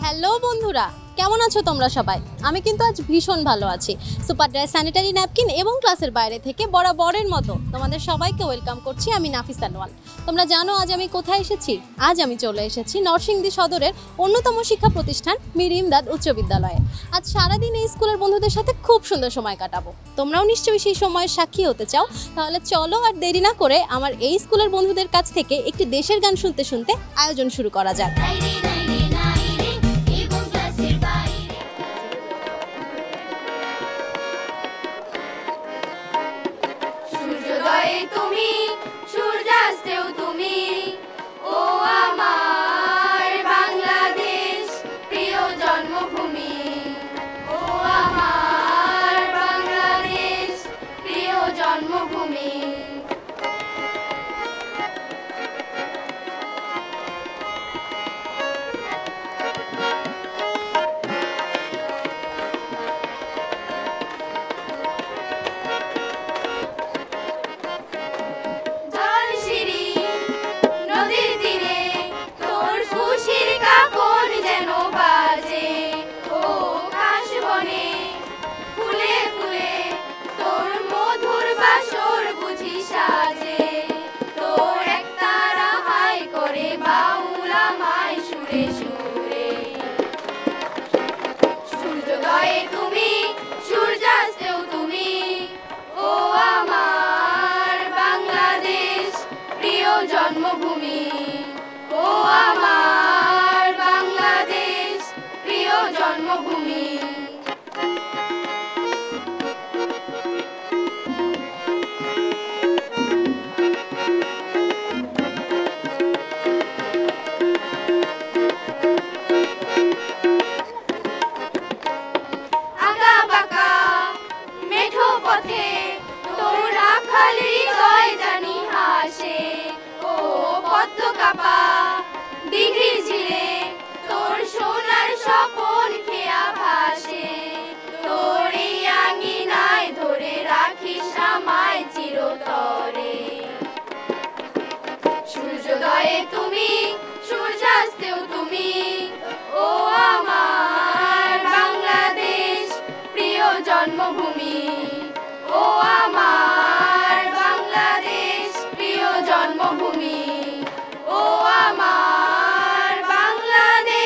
Hello বন্ধুরা, কেমন আছো তোমরা সবাই? আমি কিন্তু আজ ভীষণ ভালো আছি। সুপার ড্রাই স্যানিটারি ন্যাপকিন এবং ক্লাসের বাইরে থেকে বরাবরের মতো তোমাদের সবাইকে ওয়েলকাম করছি আমি নাফিস আনোয়ার। তোমরা জানো আজ আমি কোথায় এসেছি? আজ আমি চলে এসেছি নরসিংদী সদরের অন্যতম শিক্ষা প্রতিষ্ঠান মীর ইমদাদ উচ্চ বিদ্যালয়ে। আজ সারাদিন এই স্কুলের বন্ধুদের সাথে খুব সুন্দর সময় কাটাবো। তোমরাও নিশ্চয়ই সেই সময়ের সাক্ষী হতে চাও। তাহলে চলো আর দেরি না করে আমার এই স্কুলের বন্ধুদের কাছ থেকে একটি দেশের গান শুনতে শুনতে আয়োজন শুরু করা যাক। তুমি সূর্যাস্তেও তুমি, ও আমার বাংলাদেশ প্রিয় জন্মভূমি, ও আমার বাংলাদেশ প্রিয় জন্মভূমি। তুমি সূর্যাস্তেও তুমি, ও আমার বাংলাদেশ প্রিয় জন্মভূমি, ও আমার বাংলাদেশ প্রিয় জন্মভূমি। দিঘির ঝিলে তোর সোনার স্বপন খেয়া ভাসে, তোর এই আঙিনায় ধরে রাখিস আমায় চিরতরে। সূর্যোদয়ে তুমি সূর্যাস্তেও তুমি, ও আমার বাংলাদেশ প্রিয় জন্মভূমি, ও আমার বাংলাদেশ প্রিয় জন্মভূমি, ও আমার বাংলাদেশ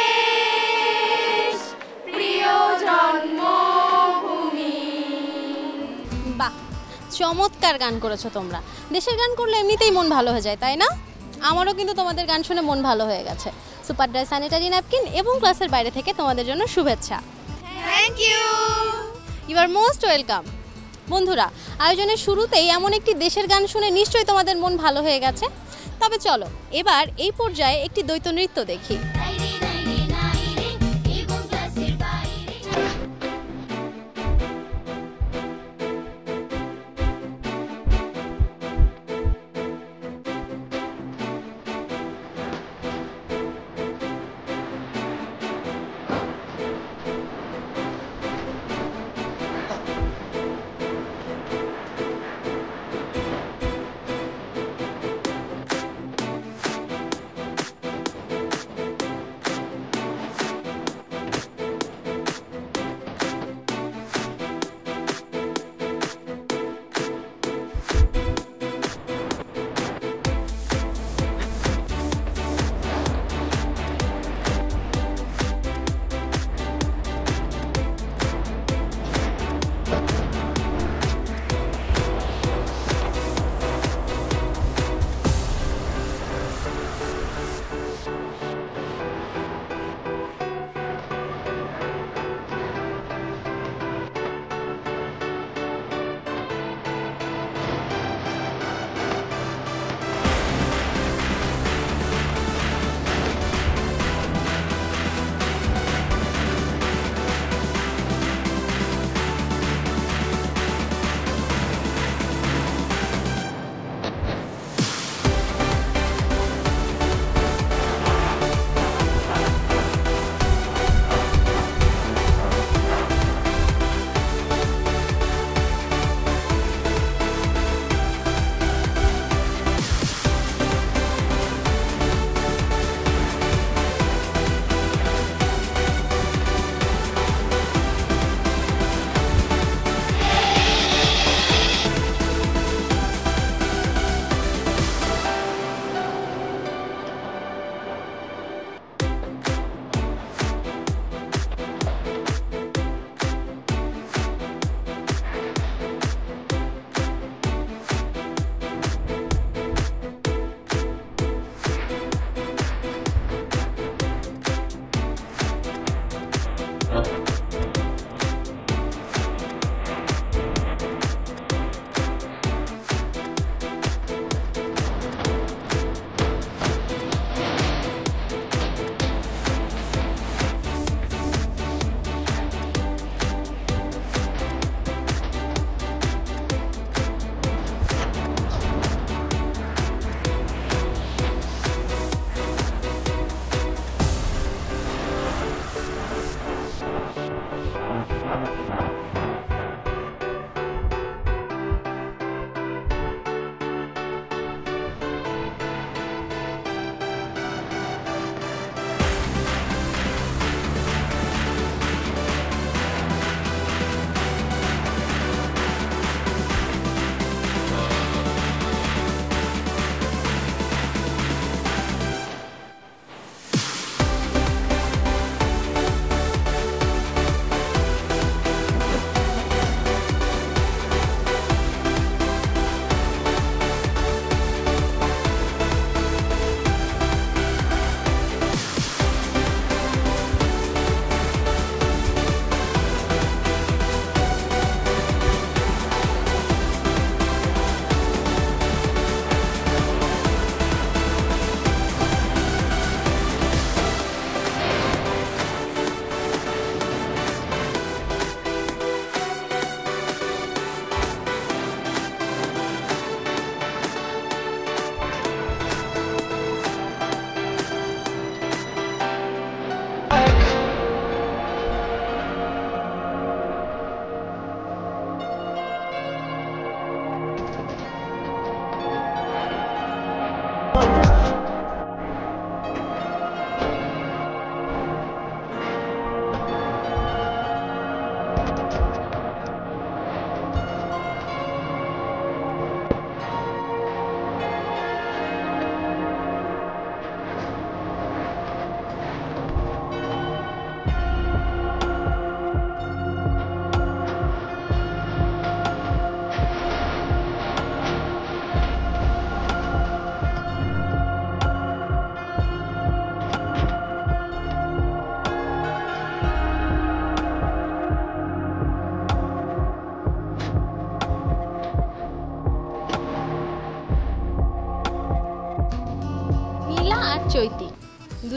প্রিয় জন্মভূমি। বাহ, চমৎকার গান করেছো তোমরা। দেশের গান করলে এমনিতেই মন ভালো হয়ে যায়, তাই না? আমারও কিন্তু তোমাদের গান শুনে মন ভালো হয়ে গেছে। সুপার ড্রাই স্যানিটারি ন্যাপকিন এবং ক্লাসের বাইরে থেকে তোমাদের জন্য শুভেচ্ছা। Thank you. You are most welcome. বন্ধুরা, আয়োজনের শুরুতেই এমন একটি দেশের গান শুনে নিশ্চয়ই তোমাদের মন ভালো হয়ে গেছে। তবে চলো এবার এই পর্যায়ে একটি দ্বৈত নৃত্য দেখি।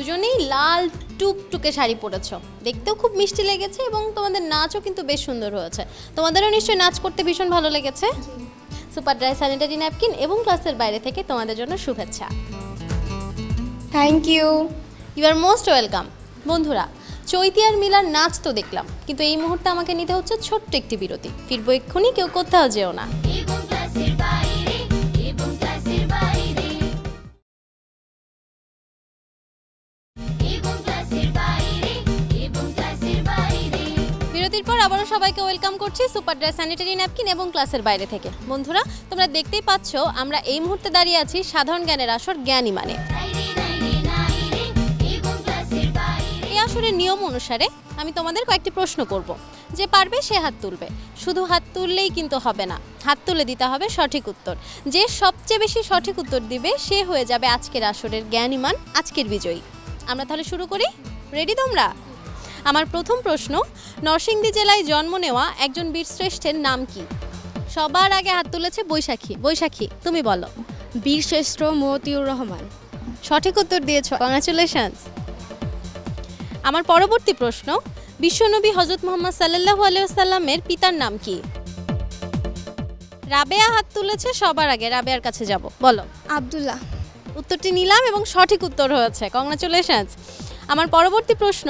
দুজনেই লাল টুকটুকে শাড়ি পরেছো, দেখতেও খুব মিষ্টি লেগেছে এবং তোমাদের নাচও কিন্তু বেশ সুন্দর হয়েছে। তোমাদেরও নিশ্চয়ই নাচ করতে ভীষণ ভালো লেগেছে। সুপার ড্রাই স্যানিটারি ন্যাপকিন এবং ক্লাসের বাইরে থেকে তোমাদের জন্য শুভেচ্ছা। Thank you. You are most welcome. বন্ধুরা, চৈতি আর মিলার নাচ তো দেখলাম, কিন্তু এই মুহূর্তে আমাকে নিতে হচ্ছে ছোট্ট একটি বিরতি। ফিরবো এক্ষুনি, কেউ কোথাও যেও না। বিরতির পর আবারও সবাইকে ওয়েলকাম করছি সুপার ড্রাই স্যানিটারি ন্যাপকিন এবং ক্লাসের বাইরে থেকে। বন্ধুরা, তোমরা দেখতেই পাচ্ছ আমরা এই মুহূর্তে দাঁড়িয়ে আছি সাধারণ জ্ঞানের আসর জ্ঞানী মানে। এই আসরের নিয়ম অনুসারে আমি তোমাদের কয়েকটি প্রশ্ন করব, যে পারবে সে হাত তুলবে। শুধু হাত তুললেই কিন্তু হবে না, হাত তুলে দিতে হবে সঠিক উত্তর। যে সবচেয়ে বেশি সঠিক উত্তর দিবে সে হয়ে যাবে আজকের আসরের জ্ঞানীমান, আজকের বিজয়ী। আমরা তাহলে শুরু করি। রেডি তোমরা? আমার প্রথম প্রশ্ন, নরসিংদী জেলায় জন্ম নেওয়া একজন বীরশ্রেষ্ঠের নাম কি? সবার আগে হাত তুলেছে বৈশাখী। বৈশাখী, তুমি বলো। বীরশ্রেষ্ঠ মতিউর রহমান। সঠিক উত্তর দিয়েছো, কংগ্রাচুলেশনস। আমার পরবর্তী প্রশ্ন, বিশ্বনবী হযরত মুহাম্মদ সাল্লাল্লাহু আলাইহি ওয়াসাল্লামের পিতার নাম কি? রাবেয়া হাত তুলেছে সবার আগে, রাবেয়ার কাছে যাব, বলো। আব্দুল্লাহ। উত্তরটি নিলাম এবং সঠিক উত্তর হয়েছে, কংগ্রাচুলেশনস। আমার পরবর্তী প্রশ্ন,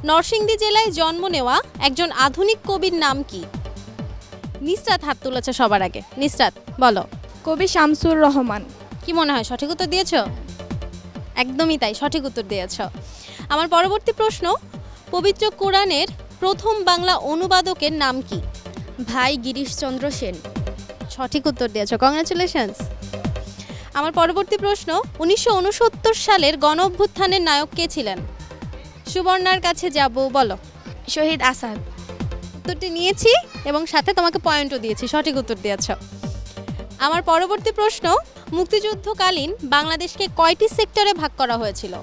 নরসিংদী জেলায় জন্ম নেওয়া একজন আধুনিক কবির নাম কি? নিসরাত হাত তুলেছে সবার আগে। নিসরাত, বলো। কবি শামসুর রহমান। কি মনে হয় সঠিক উত্তর দিয়েছো? একদমই তাই, সঠিক উত্তর দিয়েছো। আমার পরবর্তী প্রশ্ন, পবিত্র কোরআনের প্রথম বাংলা অনুবাদকের নাম কি? ভাই গিরিশচন্দ্র সেন। সঠিক উত্তর দিয়েছো, কংগ্রাচুলেশনস। আমার পরবর্তী প্রশ্ন, 1969 সালের গণ অভ্যুত্থানের নায়ক কে ছিলেন? সুবর্ণার কাছে যাব, বলো। শহীদ আসাদ। উত্তরটি নিয়েছি এবং সাথে তোমাকে পয়েন্টও দিয়েছি, সঠিক উত্তর দিয়েছো। আমার পরবর্তী প্রশ্ন, মুক্তিযুদ্ধকালীন বাংলাদেশকে কয়টি সেক্টরে ভাগ করা হয়েছিল?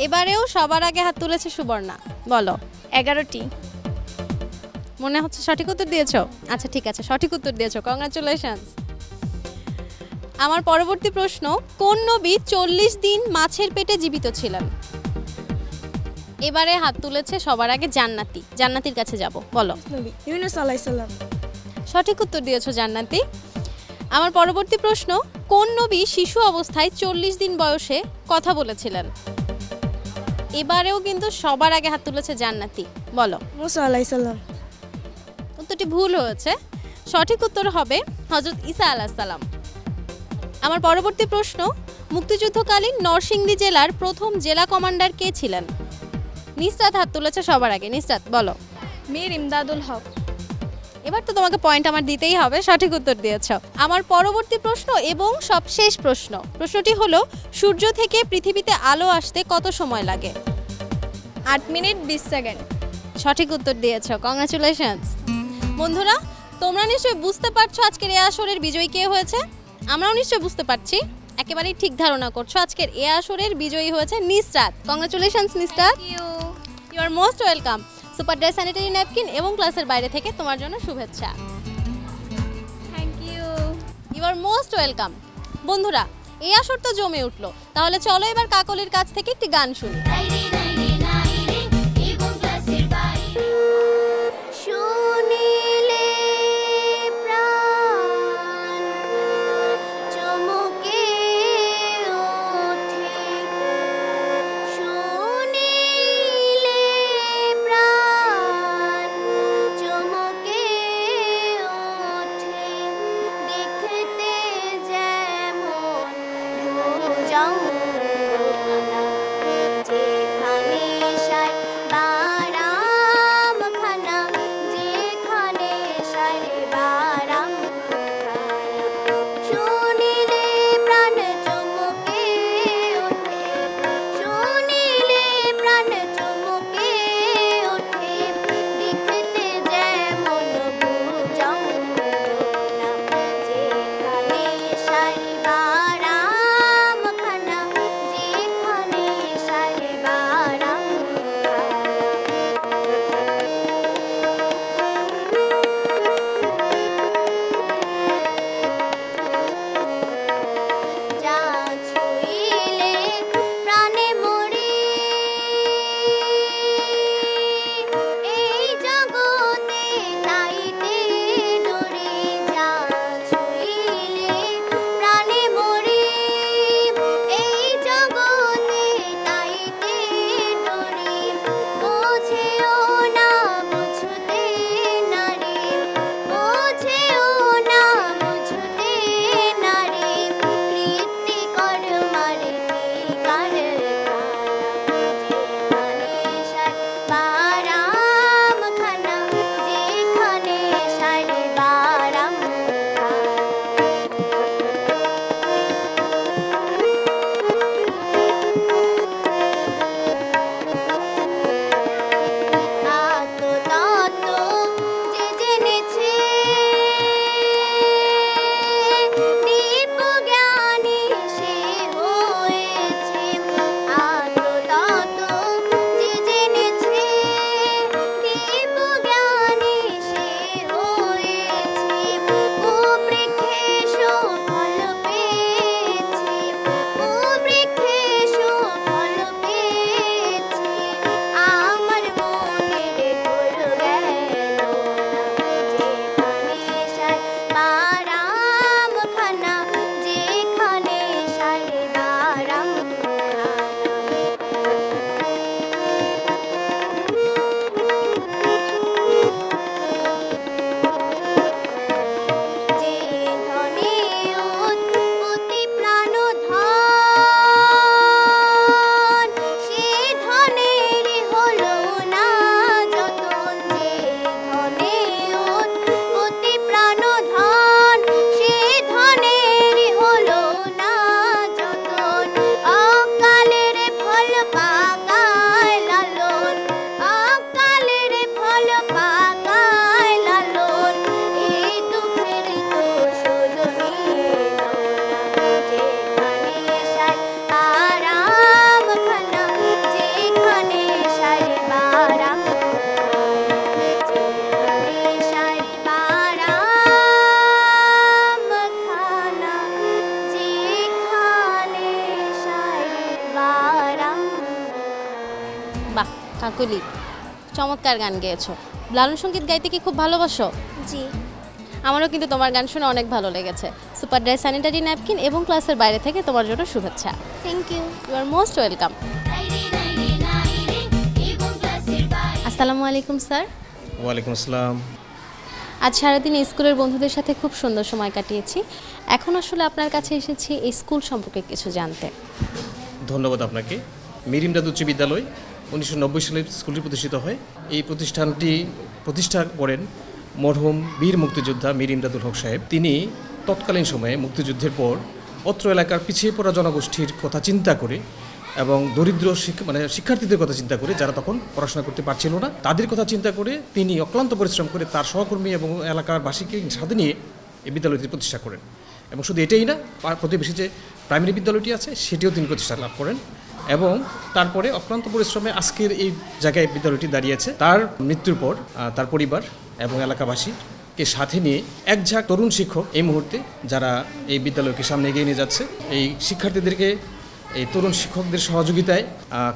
এবারেও সবার আগে হাত তুলেছে সুবর্ণা, বলো। 11টি। মনে হচ্ছে সঠিক উত্তর দিয়েছো? আচ্ছা ঠিক আছে, সঠিক উত্তর দিয়েছো, কংগ্রাচুলেশনস। আমার পরবর্তী প্রশ্ন, কোন নবী 40 দিন মাছের পেটে জীবিত ছিলেন? এবারে হাত তুলেছে সবার আগে জান্নাতি। জান্নাতির কাছে যাব, বলো। নবী ইউনূস আলাইহিস সালাম। সঠিক উত্তর দিয়েছো জান্নাতি। আমার পরবর্তী প্রশ্ন, কোন নবী শিশু অবস্থায় 40 দিন বয়সে কথা বলেছিলেন? এবারেও কিন্তু সবার আগে হাত তুলেছে জান্নাতি, বলো। মুসা আলাইহিস সালাম। উত্তরটি ভুল হয়েছে, সঠিক উত্তর হবে হযরত ঈসা আলাইহিস সালাম। আমার পরবর্তী প্রশ্ন, মুক্তিযুদ্ধকালীন নরসিংদী জেলার প্রথম জেলা কমান্ডার কে ছিলেন? নিসরাত হাত তুলেছে সবার আগে। নিসরাত, বলো। মীর ইমদাদুল হক। এবার তো তোমাকে পয়েন্ট আমার দিতেই হবে, সঠিক উত্তর দিয়েছ। আমার পরবর্তী প্রশ্ন এবং সবশেষ প্রশ্ন, প্রশ্নটি হলো, সূর্য থেকে পৃথিবীতে আলো আসতে কত সময় লাগে? 8 মিনিট 20 সেকেন্ড। সঠিক উত্তর দিয়েছ, কংগ্রাচুলেশনস। বন্ধুরা, তোমরা নিশ্চয়ই বুঝতে পারছো আজকের এ আসরের বিজয়ী কে হয়েছে। আমরাও নিশ্চয়ই বুঝতে পারছি, একেবারেই ঠিক ধারণা করছো। আজকের এ আসরের বিজয়ী হয়েছে Nusrat. Congratulations Nusrat. You are most welcome. Super dry sanitary napkin এবং ক্লাসের বাইরে থেকে তোমার জন্য শুভেচ্ছা। Thank you. You are most welcome. বন্ধুরা, এই আসর তো জমে উঠলো, তাহলে চলো এবার কাকলির কাছ থেকে একটি গান শুনি। যেখানে বাহ কাকুলি, চমৎকার গান গেয়েছো। লালন সঙ্গীত গাইতে কি খুব ভালোবাসো? জি। আমারও কিন্তু তোমার গান শুনে অনেক ভালো লেগেছে। সুপার ড্রাই স্যানিটারি ন্যাপকিন এবং ক্লাসের বাইরে থেকে তোমার জন্য শুভেচ্ছা। Thank you. You are most welcome. আসসালামু আলাইকুম স্যার। ওয়ালাইকুম আসসালাম। আজ সারাদিন স্কুলের বন্ধুদের সাথে খুব সুন্দর সময় কাটিয়েছি। এখন আসলে আপনার কাছে এসেছি এই স্কুল সম্পর্কে কিছু জানতে। ধন্যবাদ আপনাকে। মীর ইমদাদ উচ্চ বিদ্যালয় 1990 সালে স্কুলটি প্রতিষ্ঠিত হয়। এই প্রতিষ্ঠানটি প্রতিষ্ঠা করেন মরহুম বীর মুক্তিযোদ্ধা মীর ইমদাদুল হক সাহেব। তিনি তৎকালীন সময়ে মুক্তিযুদ্ধের পর অত্র এলাকার পিছিয়ে পড়া জনগোষ্ঠীর কথা চিন্তা করে এবং দরিদ্র শিক্ষার্থীদের কথা চিন্তা করে, যারা তখন পড়াশোনা করতে পারছিল না, তাদের কথা চিন্তা করে তিনি অক্লান্ত পরিশ্রম করে তার সহকর্মী এবং এলাকার বাসীকে সাথে নিয়ে এই বিদ্যালয়টি প্রতিষ্ঠা করেন। এবং শুধু এটাই না, প্রতিবেশী যে প্রাইমারি বিদ্যালয়টি আছে সেটিও তিনি প্রতিষ্ঠা লাভ করেন। এবং তারপরে অক্লান্ত পরিশ্রমে আজকের এই জায়গায় বিদ্যালয়টি দাঁড়িয়েছে। তার মৃত্যুর পর তার পরিবার এবং এলাকাবাসীকে সাথে নিয়ে এক ঝাঁক তরুণ শিক্ষক এই মুহূর্তে যারা এই বিদ্যালয়কে সামনে এগিয়ে নিয়ে যাচ্ছে। এই শিক্ষার্থীদেরকে এই তরুণ শিক্ষকদের সহযোগিতায়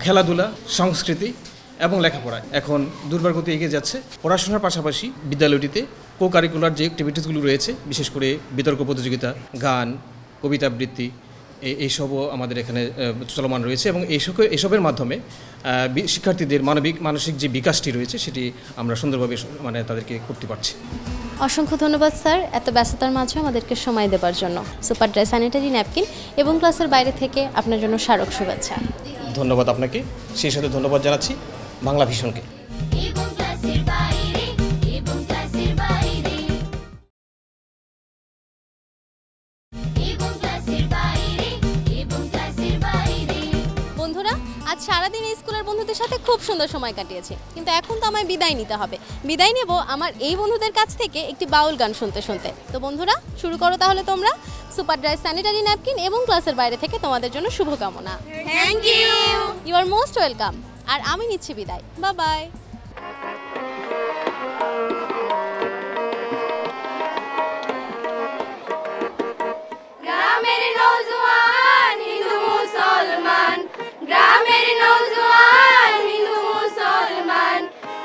খেলাধুলা, সংস্কৃতি এবং লেখাপড়ায় এখন দুর্বার গতি এগিয়ে যাচ্ছে। পড়াশোনার পাশাপাশি বিদ্যালয়টিতে কো কারিকুলার যে অ্যাক্টিভিটিসগুলো রয়েছে, বিশেষ করে বিতর্ক প্রতিযোগিতা, গান, কবিতা আবৃত্তি, এইসবও আমাদের এখানে চলমান রয়েছে। এবং এইসবের মাধ্যমে শিক্ষার্থীদের মানসিক যে বিকাশটি রয়েছে সেটি আমরা সুন্দরভাবে তাদেরকে করতে পারছি। অসংখ্য ধন্যবাদ স্যার, এত ব্যস্ততার মাঝে আমাদেরকে সময় দেওয়ার জন্য। সুপার ড্রাই স্যানিটারি ন্যাপকিন এবং ক্লাসের বাইরে থেকে আপনার জন্য স্মারক শুভেচ্ছা। ধন্যবাদ আপনাকে। সেই সাথে ধন্যবাদ জানাচ্ছি বাংলা ভিশনকে। বন্ধুরা, আজ সারাদিন স্কুলের বন্ধুদের সাথে খুব সুন্দর সময় কাটিয়েছি, কিন্তু এখন তো আমায় বিদায় নিতে হবে। বিদায় নেব আমার এই বন্ধুদের কাছ থেকে একটি বাউল গান শুনতে শুনতে। তো বন্ধুরা, শুরু করো তাহলে তোমরা। সুপার ড্রাই স্যানিটারি ন্যাপকিন এবং ক্লাসের বাইরে থেকে তোমাদের জন্য শুভকামনা। Thank you. You are most welcome. আর আমি নিচ্ছি বিদায়। Bye bye. গ্রামের নওজোয়ান হিন্দু মুসলমান, গ্রামের নওজোয়ান হিন্দু মুসলমান,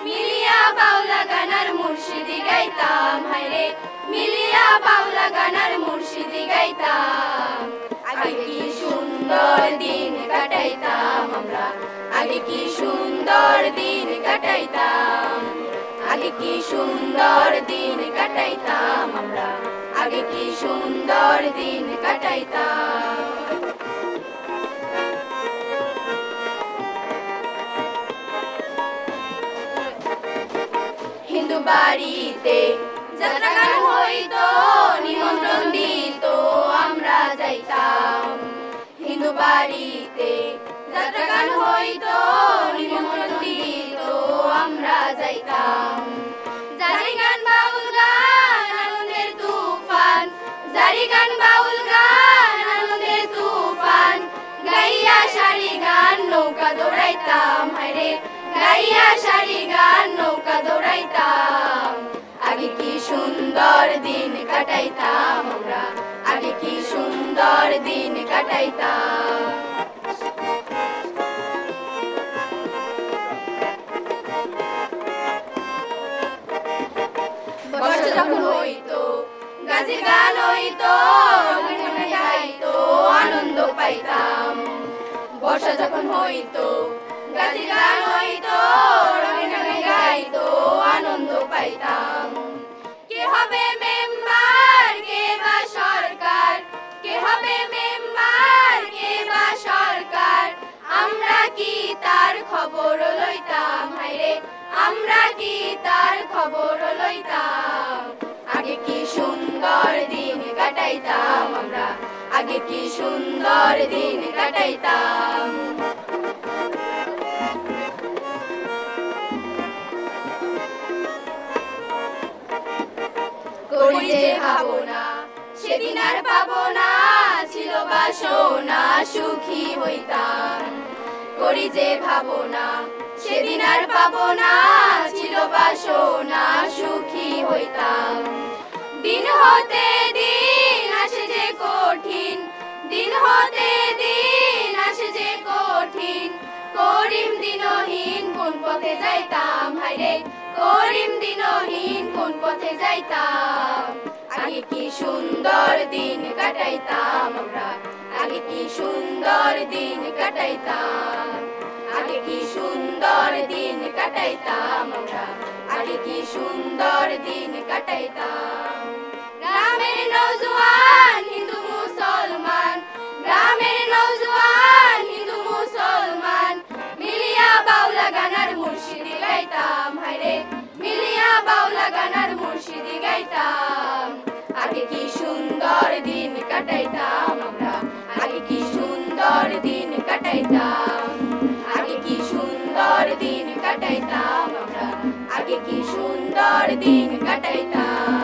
মিলিয়া বাউলা গানার মুর্শিদি গাইতাম, হায়রে মিলিয়া বাউলা গানার মুর্শিদি গাইতাম। আগে কি সুন্দর দিন কাটাইতাম আমরা, আগে কি সুন্দর দিন কাটাইতাম, আগে কি সুন্দর দিন কাটাইতাম আমরা, আগে কি সুন্দর দিন কাটাইতাম। হিন্দু বাড়িতে যাত্রা গান হইতো, নিমন্ত্রণ দিত আমরা যাইতাম। হিন্দু বাড়িতে যাত্রা গান হইতো, নিমন্ত্রণ দিত আমরা যাইতাম। জারি গান বাউল গান আনন্দের তুফান, জারি গান বাউল গান আনন্দের তুফান, গাইয়া সারি গান নৌকা দৌড়াইতাম, হায়রে গাইয়া সারি গান নৌকা দৌড়াইতাম। আগে কি সুন্দর দিন কাটাইতাম আমরা, আগে কি সুন্দর দিন কাটাইতাম। বর্ষা যখন হইতো গাজির গান হইতো, গাইতো আনন্দ পাইতাম। বর্ষা যখন হইতো গাজির গান হইতো, গাইতো আনন্দ পাইতাম। কে হবে মেম্বার, কে বা সরকার, কে হবে মেম্বার, কে বা সরকার, আমরা কি তার খবর লইতাম, হায়রে আমরা কি তার খবর লইতাম। আগে কি সুন্দর দিন কাটাইতাম আমরা, আগে কি সুন্দর দিন কাটাইতাম। করি যে ভাবনা সেদিন আর পাবো না, ছিল বাসনা সুখী হইতাম। করি যে ভাবনা সেদিন আর পাবো না, ছিল বাসনা সুখী হইতাম। দিন হতে দিন আসে যে কঠিন, দিন হতে দিন আসে যে কঠিন, করিম দিনহীন করিম দিনহীন কোন পথে যাইতাম আগে কি সুন্দর দিন কাটাইতাম আমরা আগে কি সুন্দর দিন কাটাইতাম আগে কি সুন্দর দিন কাটাইতাম আমরা আগে কি সুন্দর দিন কাটাইতাম গ্রামের নওজোয়ান হিন্দু মুসলমান গ্রামের নওজোয়ান হিন্দু মুসলমান মিলিয়া বাউলা গানার মুর্শিদি গাইতাম হায়রে মিলিয়া বাউলা গানার মুর্শিদি গাইতাম আগে কি সুন্দর দিন কাটাইতাম আমরা আগে কি সুন্দর দিন কাটাইতাম আগে কি সুন্দর দিন কাটাইতাম আমরা আগে কি সুন্দর দিন কাটাইতাম